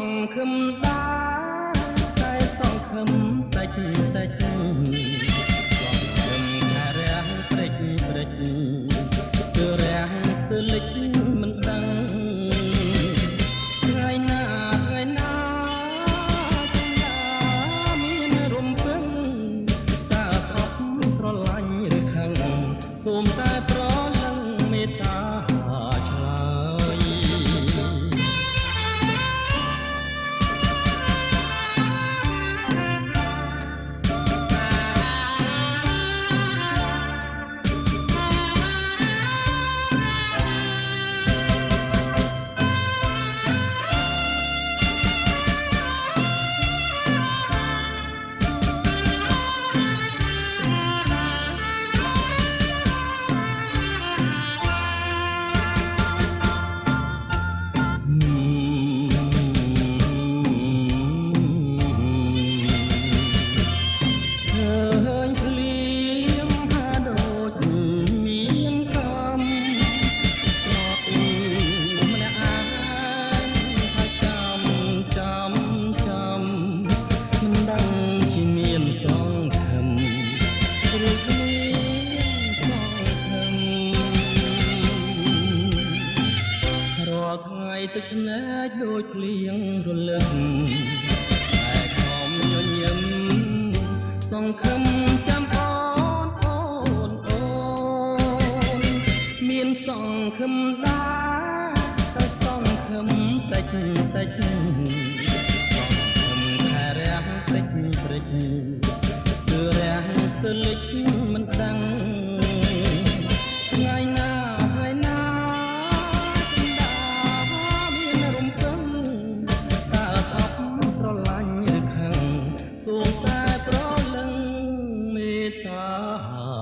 ងខឹមដែរតែសងខឹមតិចតិចសងខឹមថារាំងព្រិចព្រិចគឺរាំងស្ទើរលិចមិនដឹងថ្ងៃណាថ្ងៃណាមានរំពឹងតើស្អប់ស្រឡាញ់ឬខឹងសូមតែប្រលឹងមេត្តាឆ្លើយថ្ងៃទឹកភ្នែកដូចភ្លៀងរលឹកតែខំញញឹមសង្ឃឹមចាំអូនអូនអូនមានសង្ឃឹមដែរតែសង្ឃឹមតិចតិចសង្ឃឹមថារាំងតិចព្រិចគឺរាំងស្ទើរលិចមិនដឹងថ្ងៃណាថ្ងៃណាសូមតែប្រលឹងមេត្តា